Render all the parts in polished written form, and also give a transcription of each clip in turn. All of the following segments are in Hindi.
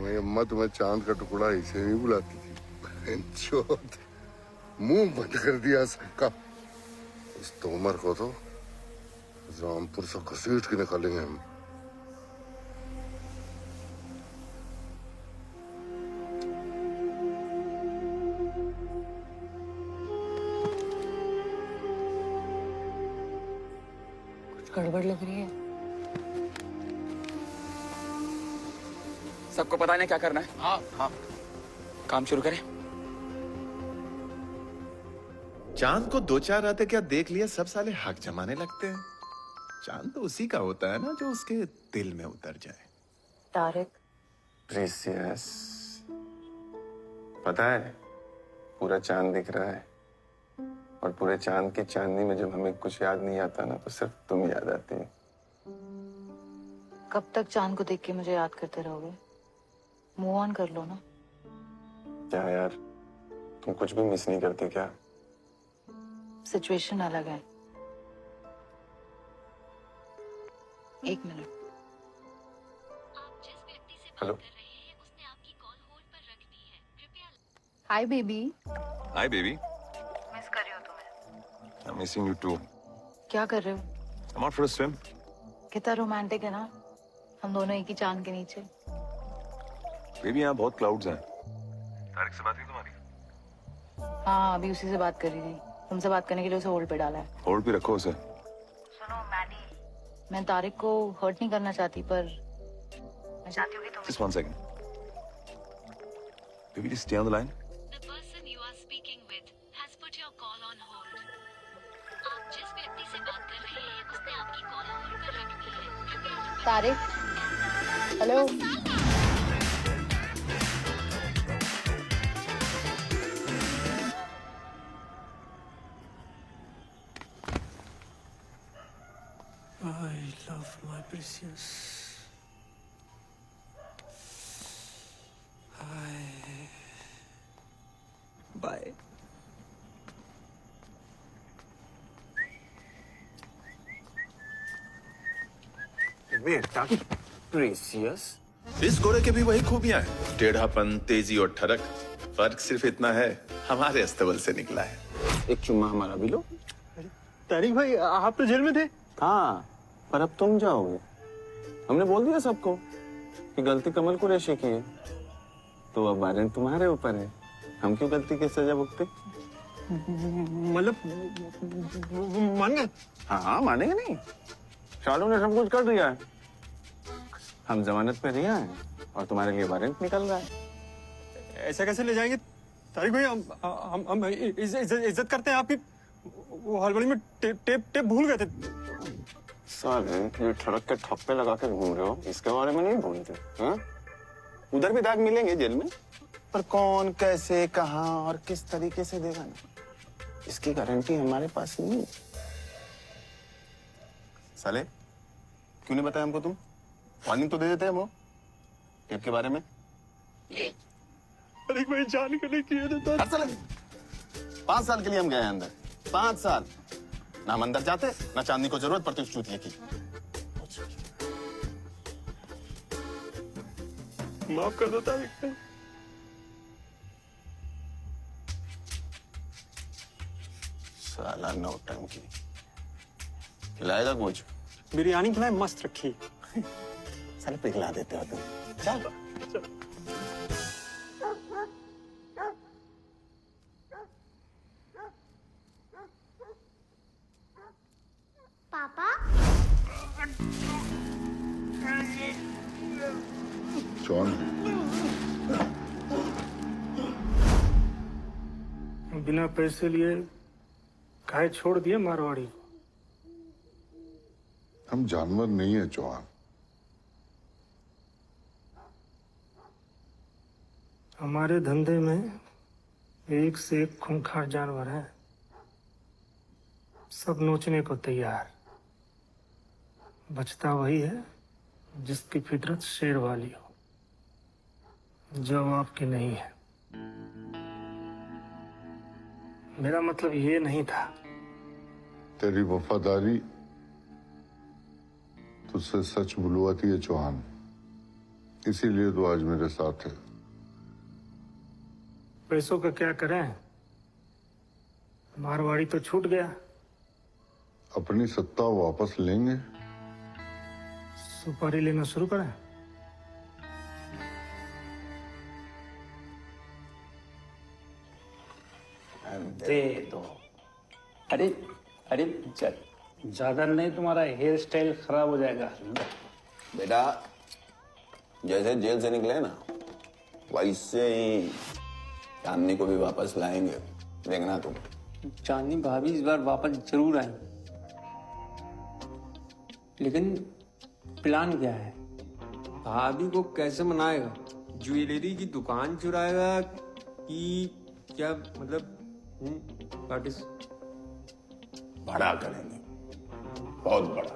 तुम्हारी अम्मा तुम्हें चांद का टुकड़ा इसे नहीं बुलाती थी। चौथ मुंह बंद कर दिया सबका। उस तोमर को तो रामपुर से घसीट के निकालेंगे हम। कुछ गड़बड़ लग रही है। सबको पता नहीं क्या करना है। हाँ हाँ, काम शुरू करें। चांद को दो चार रातें क्या देख लिया सब साले हक जमाने लगते हैं। चांद तो उसी का होता है ना जो उसके दिल में उतर जाए। तारिक, प्रीसियस, पता है पूरा चांद दिख रहा है और पूरे चांद की चांदनी में जब हमें कुछ याद नहीं आता ना तो सिर्फ तुम याद आती है। कब तक चांद को देख के मुझे याद करते रहोगे? मूव ऑन कर लो ना। क्या यार, तुम कुछ भी मिस नहीं करती क्या? सिचुएशन अलग है। एक minute. Hello, hi baby. Hi baby. Miss कर रही हो तुम्हें। I'm missing you too. क्या कर रहे हो? I'm out for a swim. कितना रोमांटिक है ना, हम दोनों एक ही चांद के नीचे। बेबी यहाँ बहुत क्लाउड्स हैं। तारिक से बात हुई तुम्हारी? हाँ, अभी उसी से बात कर रही थी। तुमसे बात करने के लिए उसे होल्ड पे डाला है। होल्ड पे रखो उसे। सुनो मैडी, मैं तारिक को हर्ट नहीं करना चाहती, पर मैं चाहती हूँ कि तुम। Just one second. Baby, just stay on the line. The person you are speaking with has put your call on hold. आप जिस व्यक्ति से बात कर रहे हैं उसने आपकी कॉल होल्ड पर रख दी है। कृपया Tariq, hello. I love my precious. Bye. बेटा प्रीसियस, इस घोड़े के भी वही खूबियां हैं, टेढ़ापन, तेजी और ठरक। फर्क सिर्फ इतना है, हमारे अस्तबल से निकला है। एक चुम्मा हमारा भी लो। तारिक भाई, आप तो जेल में थे। हाँ, पर अब तुम जाओगे। हमने बोल दिया सबको कि गलती कमल कुरैशी की है, तो अब वारंट तुम्हारे ऊपर है। हम क्यों गलती की सजा भुगते? मतलब मान गए? हाँ, मानेंगे नहीं। शालू ने सब कुछ कर दिया है। हम जमानत पे रिहा हैं और तुम्हारे लिए वारंट निकल रहा है। ऐसा कैसे ले जाएंगे तारिक भाई? हम इज्जत करते हैं आपकी। वो हड़बड़ी में टेप भूल गए थे। साले, ये ठड़क के ठप्पे लगा के घूम रहे हो, इसके बारे में नहीं भूलते? हाँ? उधर भी दाग मिलेंगे जेल में, पर कौन, कैसे, कहाँ और किस तरीके से देगा ना, इसकी गारंटी हमारे पास नहीं है। साले, क्यों नहीं बताया हमको तुम? वार्निंग तो दे देते हम वो टेप के बारे में। तारिक भाई जान के नहीं किए थे। हर साल 5 साल के लिए हम गए हैं अंदर। 5 साल ना हम अंदर जाते, ना चांदनी को जरूरत पड़ती उस चूतिए की। माफ कर दो तारिक। साला नौटंकी। खिलाएगा कुछ? बिरयानी खिलाए, मस्त रखी। साले पिघला देते हो तुम। चल पापा, जॉन, बिना पैसे लिए काहे छोड़ दिए मारवाड़ी को? हम जानवर नहीं है चौहान। हमारे धंधे में एक से एक खूंखार जानवर है, सब नोचने को तैयार। बचता वही है जिसकी फितरत शेर वाली हो, जो आपकी नहीं है। मेरा मतलब ये नहीं था। तेरी वफादारी तुझसे सच बुलवाती है चौहान। इसीलिए तो आज मेरे साथ है। पैसों का क्या करें, मारवाड़ी तो छूट गया। अपनी सत्ता वापस लेंगे। सुपारी लेना शुरू करें। दे दो। अरे अरे चल ज्यादा नहीं, तुम्हारा हेयर स्टाइल खराब हो जाएगा। बेटा जैसे जेल से निकले ना वैसे ही चांदनी को भी वापस लाएंगे, देखना तुम। चांदनी भाभी इस बार वापस जरूर आई, लेकिन प्लान क्या है? भाभी को कैसे मनाएगा? ज्वेलरी की दुकान चुराएगा कि क्या मतलब? What is? बड़ा करेंगे, बहुत बड़ा।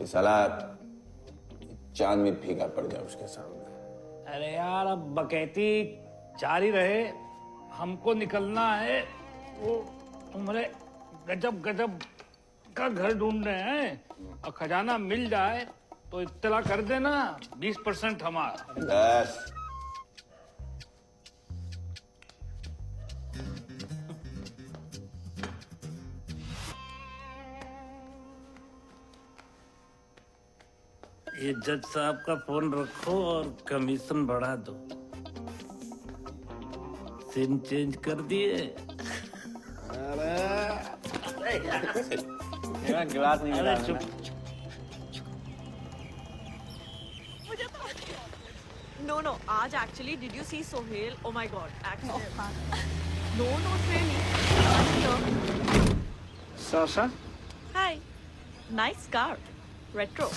ये साला चांद में फीका पड़ जाए उसके सामने। अरे यार अब बकैती जारी रहे, हमको निकलना है। वो तुम्हारे गजब गजब का घर ढूंढ रहे हैं, और खजाना मिल जाए तो इत्तला कर देना, 20% हमारा। बस ये जज साहब का फोन रखो और कमीशन बढ़ा दो। सिम चेंज कर दिए। गिलास नहीं मिला। चुप। No, आज actually did you see Sohail? Oh my God, actually. No, not really. Sasha? Hi, nice car, retro.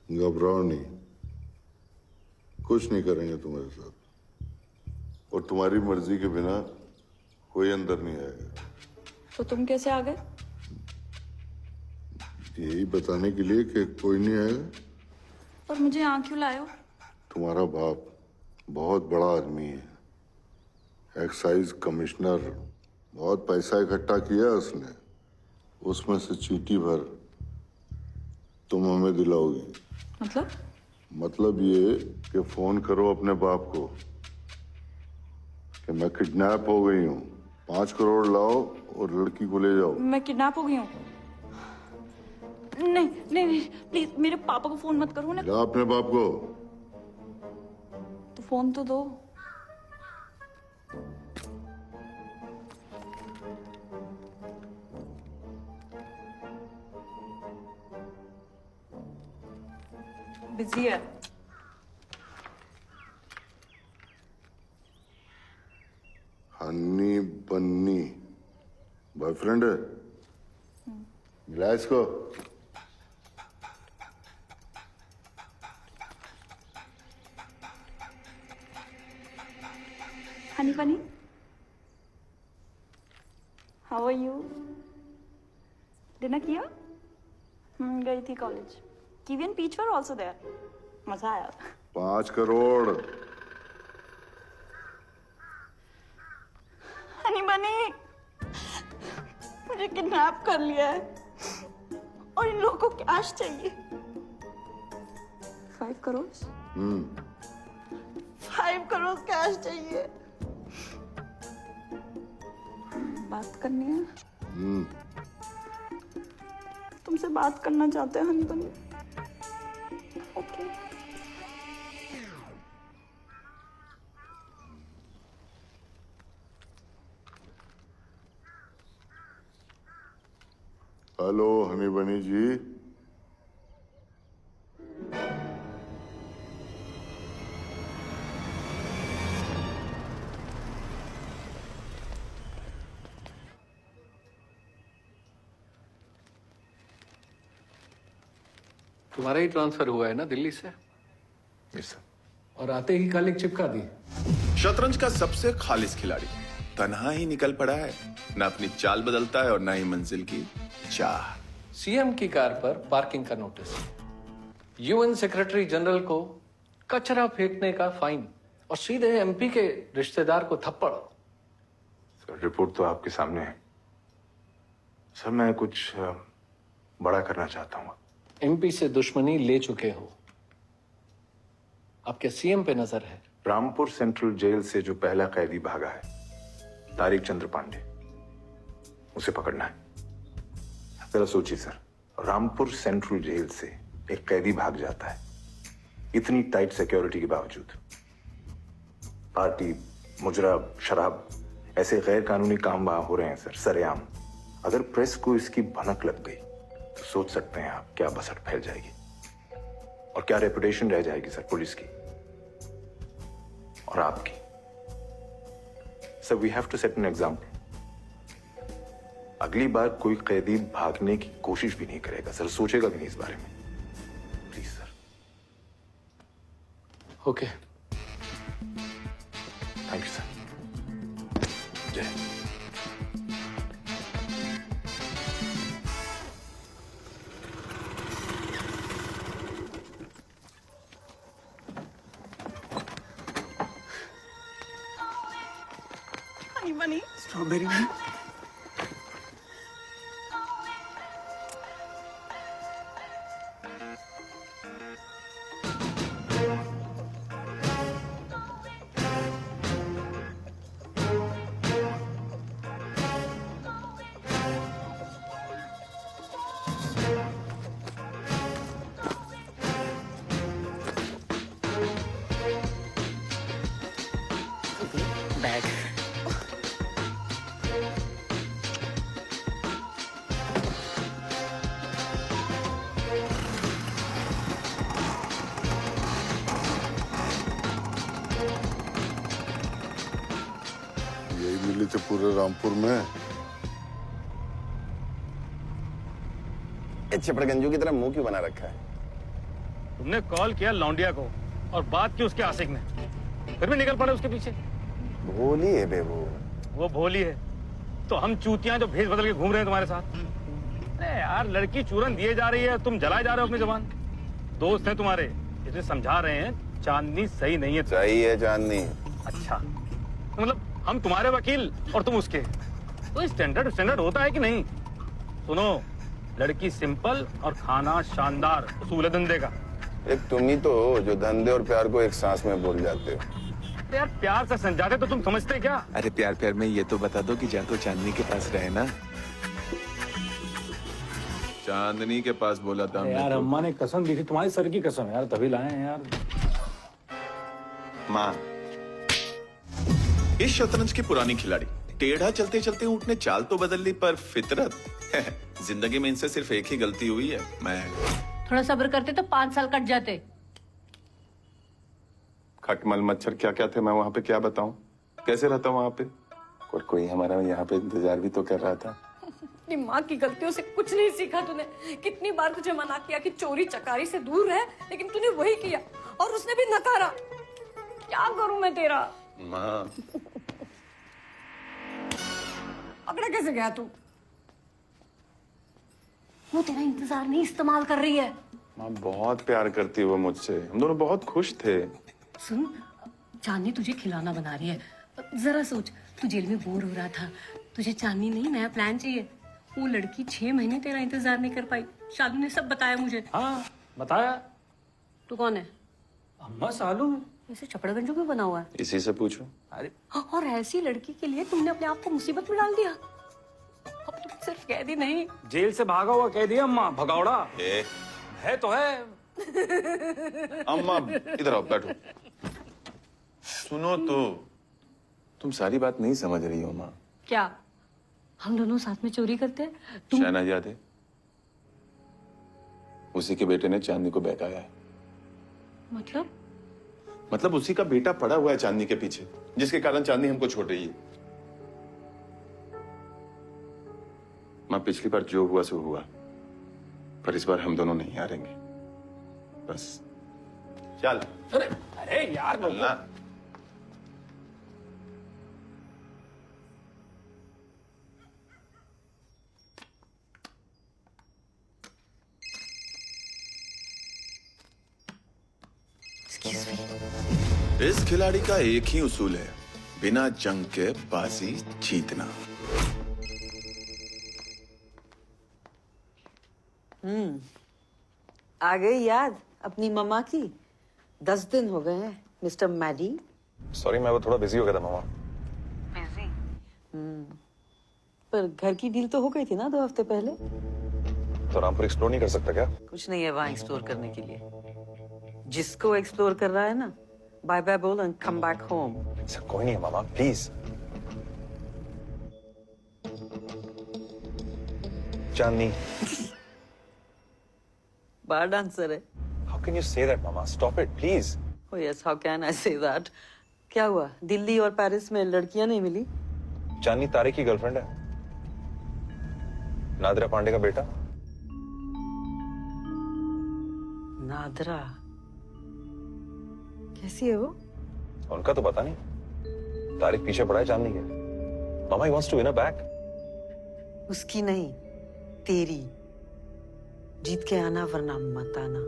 घबराओ नहीं, कुछ नहीं करेंगे तुम्हारे साथ, और तुम्हारी मर्जी के बिना कोई अंदर नहीं आएगा। तो तुम कैसे आ गए? यही बताने के लिए कि कोई नहीं आएगा। और मुझे यहाँ क्यों लाए हो? तुम्हारा बाप बहुत बड़ा आदमी है, एक्साइज कमिश्नर। बहुत पैसा इकट्ठा किया उसने, उसमें से चीटी भर तुम हमें दिलाओगी। मतलब ये कि फोन करो अपने बाप को कि मैं किडनैप हो गई हूँ, 5 करोड़ लाओ और लड़की को ले जाओ। मैं किडनैप हो गई हूँ? नहीं नहीं नहीं, प्लीज मेरे पापा को फोन मत करो ना। मिला अपने बाप को? तो फोन तो दो। बिजी है। हनी बन्नी बॉयफ्रेंड है? मिला इसको? हनी बनी, हाउ आर यू? डिनर किया? गई थी college. Kiwi and peach were also there. मजा आया। 5 करोड़। हनी बनी, मुझे किडनैप कर लिया है और इन लोगों को कैश चाहिए। 5 करोड़? 5 करोड़ कैश चाहिए। बात करनी है? तुमसे बात करना चाहते हैं हनी बनी। ओके। हेलो हनी बनी जी। तुम्हारा ही ट्रांसफर हुआ है ना दिल्ली से? Yes sir. और आते ही कल एक चिपका दी। शतरंज का सबसे खालिस खिलाड़ी तन्हा ही निकल पड़ा है, न अपनी चाल बदलता है और न ही मंजिल की चाह। सीएम की कार पर पार्किंग का नोटिस, यूएन सेक्रेटरी जनरल को कचरा फेंकने का फाइन और सीधे एमपी के रिश्तेदार को थप्पड़। सर रिपोर्ट तो आपके सामने है। सर मैं कुछ बड़ा करना चाहता हूँ। एमपी से दुश्मनी ले चुके हो, आपके सीएम पे नजर है। रामपुर सेंट्रल जेल से जो पहला कैदी भागा है, तारिक चंद्र पांडे, उसे पकड़ना है। जरा सोचिए सर, रामपुर सेंट्रल जेल से एक कैदी भाग जाता है, इतनी टाइट सिक्योरिटी के बावजूद। पार्टी, मुजरा, शराब, ऐसे गैर कानूनी काम वहां हो रहे हैं सर, सरेआम। अगर प्रेस को इसकी भनक लग गई तो सोच सकते हैं आप क्या बसट फैल जाएगी और क्या रेपुटेशन रह जाएगी सर पुलिस की और आपकी। Sir we have to set an example. अगली बार कोई कैदी भागने की कोशिश भी नहीं करेगा सर, सोचेगा भी नहीं इस बारे में। Please sir. Okay, thank you sir. जय हिंद। Bunny. स्ट्रॉबेरी में बैग। यही मिली थी पूरे रामपुर में। चिपड़गंजू की तरह मुंह क्यों बना रखा है? तुमने कॉल किया लौंडिया को और बात की उसके आशिक ने, फिर भी निकल पड़े उसके पीछे। भोली है बे वो भोली है तो हम चूतियां जो भेष बदल के घूम रहे हैं तुम्हारे साथ। अरे यार, लड़की चूरन दिए जा रही है, तुम जलाए जा रहे हो अपनी जबान। दोस्त हैं तुम्हारे, इसलिए समझा रहे हैं चांदनी सही नहीं है। सही है चांदनी। अच्छा, मतलब हम तुम्हारे वकील और तुम उसके, तो स्टैंडर्ड होता है कि नहीं? सुनो, लड़की सिंपल और खाना शानदार, उसूल है धंधे का। एक तुम ही तो हो जो धंधे और प्यार को एक सांस में बोल जाते हो। यार प्यार से समझाते तो तुम समझते क्या? अरे प्यार प्यार में ये तो बता दो कि जा तो चांदनी के पास रहे ना। चांदनी के पास बोला था हमने यार तो। अम्मा ने कसम दी थी, तुम्हारी सर की कसम यार, तभी लाए हैं यार। माँ, इस शतरंज की पुरानी खिलाड़ी, टेढ़ा चलते चलते ऊँट ने चाल तो बदल ली पर फितरत जिंदगी में इनसे सिर्फ एक ही गलती हुई है, मैं। थोड़ा सब्र करते तो 5 साल कट जाते। खटमल मच्छर क्या क्या थे, मैं वहां पे क्या बताऊं? कैसे रहता हूं वहां पे? और कोई हमारा यहाँ पे इंतजार भी तो कर रहा था। अपनी माँ की गलतियों से कुछ नहीं सीखा तूने। कितनी बार तुझे मना किया कि चोरी चकारी से दूर रह, लेकिन तूने वही किया और उसने भी नकारा। क्या करूं मैं तेरा? माँ, पकड़ा कैसे गया तू? वो तेरा इंतजार नहीं, इस्तेमाल कर रही है। माँ बहुत प्यार करती है वो मुझसे, हम दोनों बहुत खुश थे। सुन, चांदनी तुझे खिलौना बना रही है। जरा सोच, तू जेल में बोर हो रहा था, तुझे चांदनी नहीं नया प्लान चाहिए। वो लड़की 6 महीने तेरा इंतजार नहीं कर पाई। शालू ने सब बताया मुझे। हाँ बताया। तू कौन है? अम्मा सालू। ऐसे चपड़गंजों में बना हुआ है। इसी से पूछो। अरे और ऐसी लड़की के लिए तुमने अपने आप को मुसीबत में डाल दिया। अब तुम सिर्फ कैदी नहीं, जेल से भागा हुआ कह दिया अम्मा, भगौड़ा है तो है। अम्मा इधर आओ, बैठो। सुनो तो, तुम सारी बात नहीं समझ रही हो माँ। क्या हम दोनों साथ में चोरी करते हैं? तुम शहनाज याद है? उसी के बेटे ने चांदनी को बहकाया है। मतलब उसी का बेटा पड़ा हुआ है चांदनी के पीछे, जिसके कारण चांदनी हमको छोड़ रही है। माँ पिछली बार जो हुआ सो हुआ, पर इस बार हम दोनों नहीं हारेंगे। बस चल। अरे यार ना इस खिलाड़ी का एक ही उसूल है, बिना जंग के बाजी जीतना। आ गई याद अपनी मम्मा की। 10 दिन हो गए हैं मिस्टर मैडी। सॉरी, मैं वो थोड़ा बिजी हो गया था मामा। बिजी? पर घर की डील तो हो गई थी ना 2 हफ्ते पहले। तो रामपुर एक्सप्लोर नहीं कर सकता क्या? कुछ नहीं है वहां एक्सप्लोर करने के लिए। जिसको एक्सप्लोर कर रहा है ना, बाय बाय बोल एंड कम बैक होम। ऐसा कोई नहीं है मामा, प्लीज। चांदनी। बार डांसर है। How can you say that, Mama? Stop it, please. Oh yes, how can I say that? क्या हुआ? दिल्ली और पेरिस में लड़कियां नहीं मिली? चांदनी तारे की गर्लफ्रेंड है, नादिरा पांडे का बेटा। नादिरा कैसी है वो? उनका तो पता नहीं, तारिक पीछे पड़ा है चांदनी के। मामा, he wants to win her back. उसकी नहीं, तेरी। जीत के आना वरना मत आना।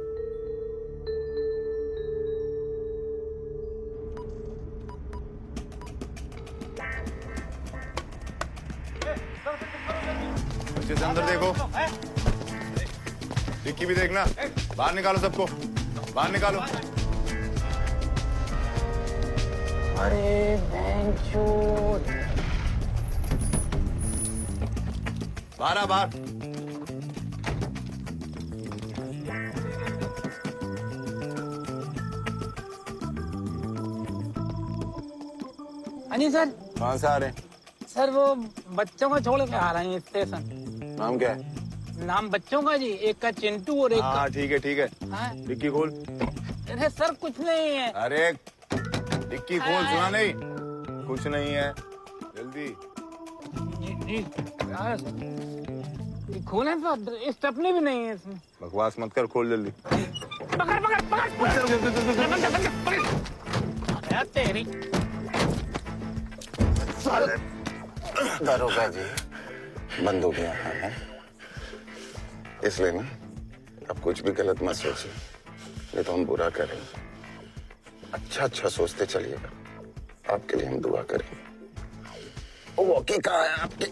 बच्चे से अंदर देखो, डिक्की भी देखना। बाहर निकालो सबको, बाहर निकालो। अरे बेंचोद। बाहर आ, बाहर। अनिल सर। कहाँ से आ रहे हैं? सर वो बच्चों को छोड़ के आ रहे हैं स्टेशन। नाम क्या है? नाम बच्चों का जी, एक का चिंटू और एक का। हाँ ठीक है ठीक है। हाँ? डिक्की खोल। अरे सर कुछ नहीं है। अरे डिक्की खोल, सुना नहीं? कुछ नहीं है, जल्दी। जी खोले तो स्टेपनी भी नहीं है इसमें। बकवास मत कर, खोल जल्दी। पकड़ पकड़ पकड़ तेरी। दरोगा जी, बंदूक यहाँ है, इसलिए ना अब कुछ भी गलत मत सोचिए, नहीं तो हम बुरा करेंगे। अच्छा अच्छा सोचते चलिएगा, आपके लिए हम दुआ करेंगे। वॉकी कहाँ है आपके?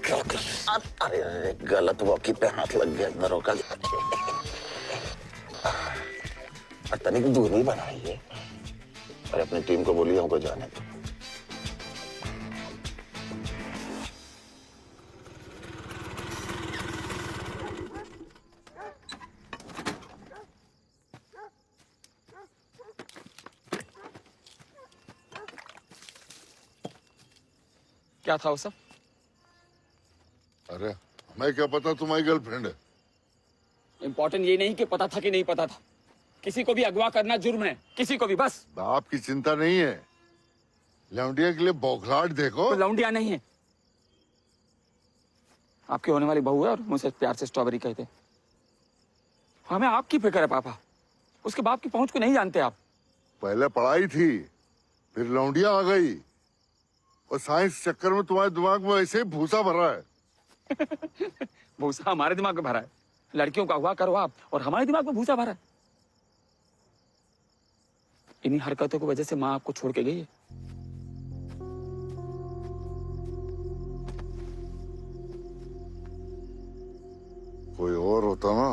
अरे अरे, गलत वॉकी पे हाथ लग गया दरोगा जी। और तनिक दूरी बनाइए और अपनी टीम को बोलिए हमको जाने दो। क्या था वो सब? अरे मैं क्या पता तुम्हारी गर्लफ्रेंड है। इम्पोर्टेंट ये नहीं कि पता था कि नहीं पता था। किसी को भी अगवा करना जुर्म है, किसी को भी। बस बाप की चिंता नहीं है, लौंडिया के लिए बौखलाहट देखो। तो लौंडिया नहीं है, आपकी होने वाली बहू है और मुझसे प्यार से स्ट्रॉबेरी कहते। हमें आपकी फिक्र है पापा, उसके बाप की पहुंच को नहीं जानते आप। पहले पढ़ाई थी, फिर लौंडिया आ गई, और साइंस चक्कर में तुम्हारे दिमाग में ऐसे ही भूसा भरा है। भूसा हमारे दिमाग में भरा है। लड़कियों का अगवा करो आप और हमारे दिमाग में भूसा भरा है। इन्हीं हरकतों की वजह से माँ आपको छोड़ के गई है। कोई और होता ना,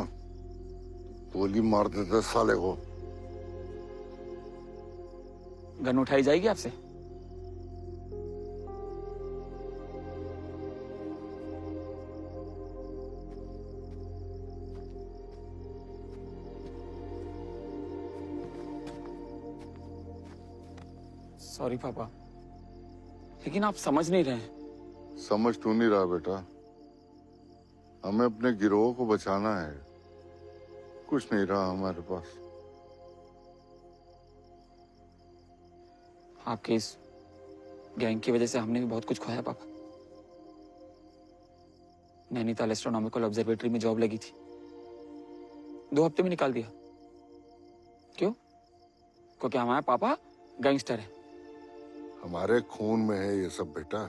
गोली मार देता साले को। गन उठाई जाएगी आपसे? सॉरी पापा, लेकिन आप समझ नहीं रहे हैं। समझ तू नहीं रहा बेटा, हमें अपने गिरोह को बचाना है। कुछ नहीं रहा हमारे पास। आपके इस गैंग की वजह से हमने भी बहुत कुछ खोया पापा। नैनीताल एस्ट्रोनॉमिकल ऑब्जर्वेटरी में जॉब लगी थी, 2 हफ्ते में निकाल दिया। क्यों? क्योंकि हमारे पापा गैंगस्टर है। हमारे खून में है ये सब बेटा।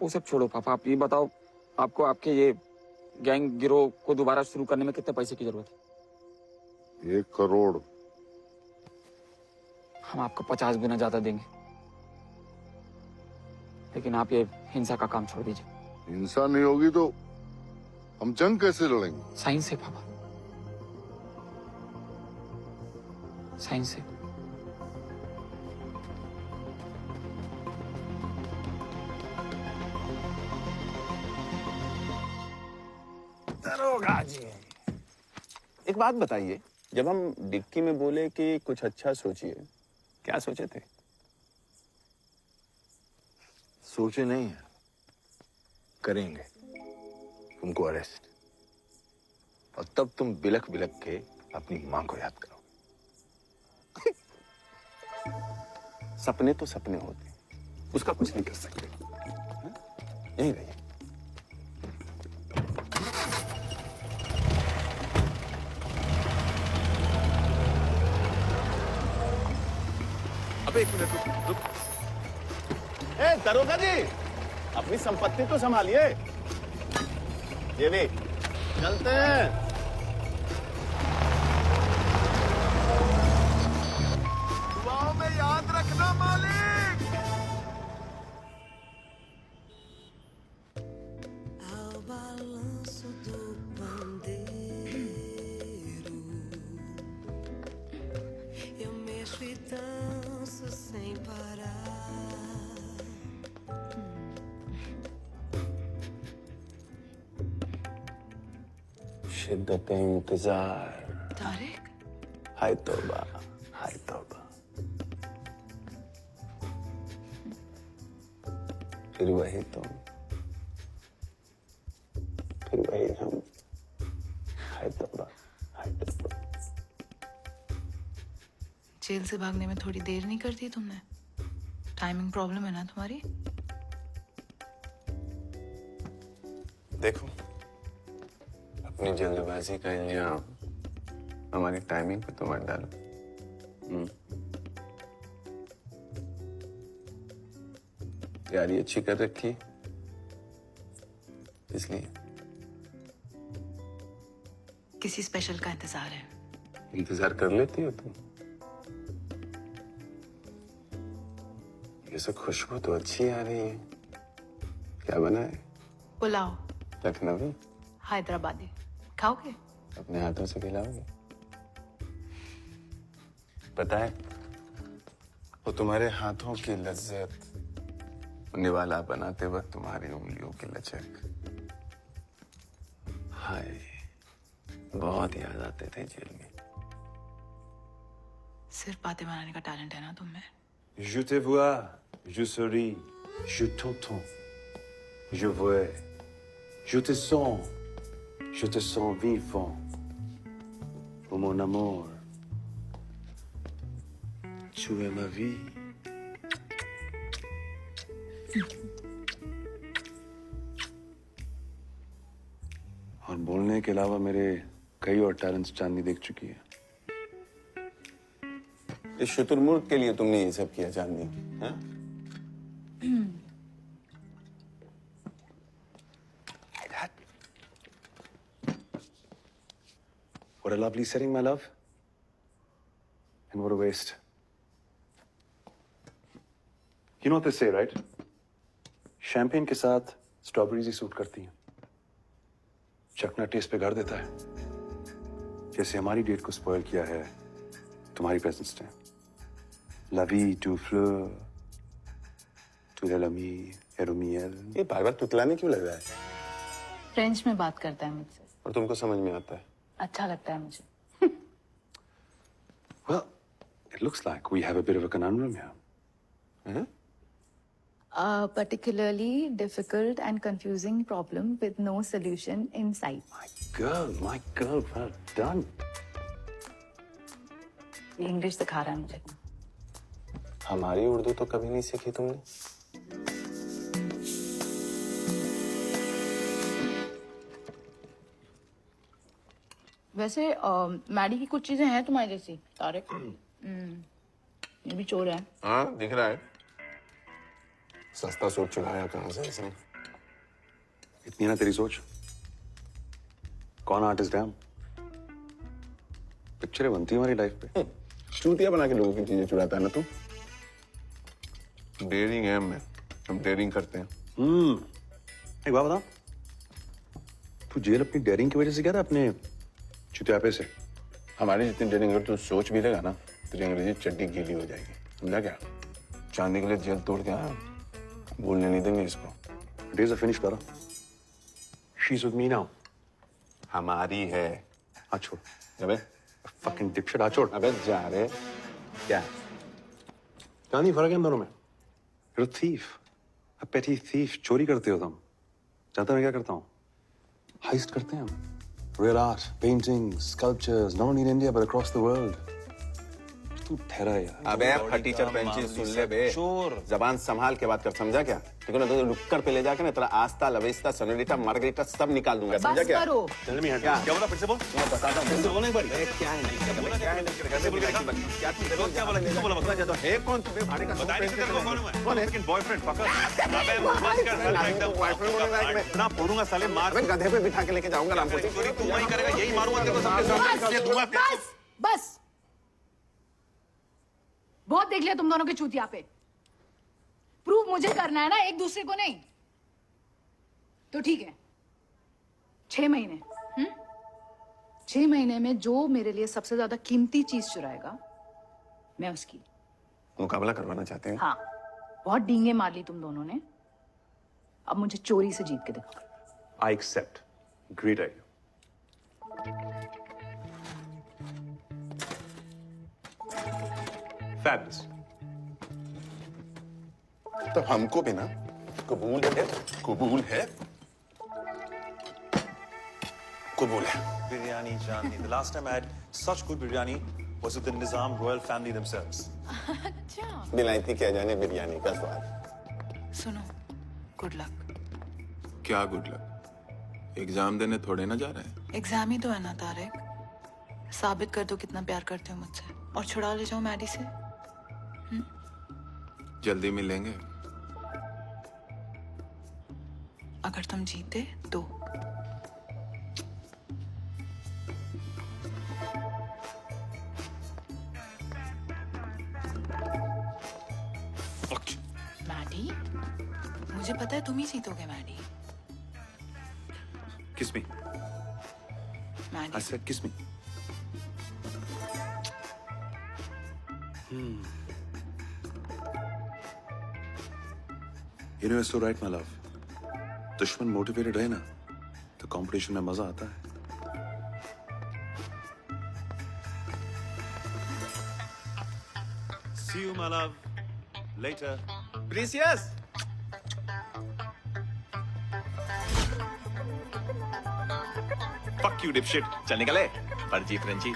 वो सब छोड़ो पापा, आप ये बताओ, आपको आपके ये गैंग गिरोह को दोबारा शुरू करने में कितने पैसे की जरूरत है? 1 करोड़। हम आपको 50 गुना ज्यादा देंगे, लेकिन आप ये हिंसा का काम छोड़ दीजिए। हिंसा नहीं होगी तो हम जंग कैसे लड़ेंगे? साइंस से पापा, साइंस से। दरोगा जी, एक बात बताइए, जब हम डिक्की में बोले कि कुछ अच्छा सोचिए, क्या सोचे थे? सोचे नहीं है, करेंगे तुमको अरेस्ट, और तब तुम बिलख बिलख के अपनी मां को याद करो। सपने तो सपने होते हैं, उसका कुछ नहीं कर सकते। हाँ? यहीं रहिए। अबे एक मिनट रुक। ए दरोगा जी, अपनी संपत्ति तो संभालिए। ये भी चलते हैं। दुआओं में याद रखना मालिक। Ao balanço do pandeiro, eu mexo e danço sem parar. शिद्दत इंतजार। तारिक, हाय तौबा, हाय तौबा। फिर वही तुम, फिर वही हम। हाय तौबा, हाय तौबा। जेल से भागने में थोड़ी देर नहीं कर दी तुमने? टाइमिंग प्रॉब्लम है ना तुम्हारी? देखो, अपनी जल्दबाजी का इल्जाम हमारी टाइमिंग पे तो मत डालो। तैयारी अच्छी कर रखी, इसलिए किसी स्पेशल का इंतजार है। इंतजार कर लेती हो तुम। ये सब खुशबू तो अच्छी आ रही है। क्या बना है? पुलाव लखनवी, हैदराबादी खाओगे? अपने हाथों से खिलाओगे? पता है, वो तुम्हारे हाथों की लज्जत, निवाला बनाते वक्त तुम्हारी उंगलियों की लचक, हाय, बहुत याद आते थे जेल में। सिर्फ बातें बनाने का टैलेंट है ना तुम में? Je te vois, je souris, je t'entends, je vois, je te sens vivant. Oh mon amour, tu es ma vie. और बोलने के अलावा मेरे कई और टैलेंट्स चांदनी देख चुकी है। इस शुतुरमुर्ग के लिए तुमने ये सब किया चांदनी? हाँ? What a lovely setting, my love. And what a waste. You know what they say, right? Champagne के साथ स्ट्रॉबेरीज ही सूट करती हैं। चखना टेस्ट पे गाड़ देता है। जैसे हमारी डेट को स्पॉइल किया है तुम्हारी प्रेजेंस ने। La vie du fleur, tu de l'ami, et le miel. ये बार बार तुतलाने क्यों लग रहा है? फ्रेंच में बात करता है मुझसे। और तुमको समझ में आता है? अच्छा लगता है मुझे। Well, it looks like we have a bit of a conundrum here. A particularly difficult and confusing problem with no solution in sight. My girl, well done. ये इंग्लिश सिखा रहा है मुझे। हमारी उर्दू तो कभी नहीं सीखी तुमने। वैसे मैडी की कुछ चीजें हैं तुम्हारी जैसी तारिक। ये भी चोर है। हाँ, दिख रहा है। सस्ता सोच चुराया कहाँ से इसने? इतनी ना तेरी सोच। कौन आर्टिस्ट है हम? पिक्चरें बनती है हमारी लाइफ पे। चूतिया बना के लोगों की चीजें चुराता है ना तू। डेयरिंग है हम डेयरिंग करते हैं। एक बात बता, तू जेल अपनी डेयरिंग की वजह से गया था अपने चुतियापे से? हमारी जितनी डेयरिंग अगर तू सोच भी लेगा ना तेरी अंग्रेजी चड्डी गीली हो जाएगी, समझा क्या? चांदी के लिए जेल तोड़ के आया, बोलने नहीं देंगे इसको। Days are finished, Tara. She's with me now. हमारी है। हाँ छोड़। अबे fucking dipshit, हाँ छोड़। अबे जा रे। क्या? क्या नहीं फर्क है हम दोनों में? You're a thief, a petty thief. चोरी करते हो तुम। जानते हो मैं क्या करता हूँ? Heist करते हैं हम। Rare art, paintings, sculptures, not only in India but across the world. तू ठहरा यार। अबे फटीचर पेंचिल सुन ले बे। जबान संभाल के बात कर, समझा क्या? ठीक है ना, तो रुककर पे ले जाके ना तेरा आस्ता, लवेस्ता, सोनेरिटा, मार्गरेटा सब निकाल दूंगा, समझा क्या? चल मैं क्या बोला फिर से बोल? मैं बताता हूँ। फिर से बोलना एक बार। क्या है नहीं क्या है कैसे बोल के दिखा? क्या बोला किसको बोला बता जा। है कौन तू? भाड़े का बता नहीं तेरे को कौन है? कौन है? लेकिन बॉयफ्रेंड पकड़। अबे मत कर साले एकदम बॉयफ्रेंड बोलेगा मैं इतना फोड़ूंगा साले मार। अबे गधे पे बिठा के लेके जाऊंगा रामपुर। चोरी तू वही करेगा, यही मारूंगा तेरे को सबके सामने। ये दूंगा फिर। बस बहुत देख लिया तुम दोनों के चूतिया पे। प्रूव मुझे करना है ना, एक दूसरे को नहीं। तो ठीक है, 6 महीने। 6 महीने में जो मेरे लिए सबसे ज्यादा कीमती चीज चुराएगा मैं उसकी मुकाबला करवाना चाहते हैं। हाँ, बहुत डींगे मार ली तुम दोनों ने, अब मुझे चोरी से जीत के दिखाओ। I accept. Great idea. Fabulous. तो हमको भी ना कबूल है, कबूल है, कबूल है। Biryani, Jani. The last time I had such good biryani was with the Nizam royal family themselves. अच्छा, बिलायती क्या जाने बिरयानी का स्वाद। सुनो, गुड लक। क्या गुड लक? एग्जाम देने थोड़े ना जा रहे हैं। एग्जाम ही तो है ना तारिक। साबित कर दो कितना प्यार करते हो मुझसे और छुड़ा ले जाओ मैडी से। जल्दी मिलेंगे। अगर तुम जीते तो। मैडी, मुझे पता है तुम ही जीतोगे Maddy. Kiss me. Maddy, I said kiss me. You know, it's so right, my love. दुश्मन मोटिवेटेड रहे ना तो कंपटीशन में मजा आता है। See you, my love. Later. Precious. Fuck you, dipshit. चल निकले। फर्जी फ्रेंची।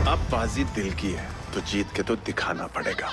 अब बाजी दिल की है तो जीत के तो दिखाना पड़ेगा।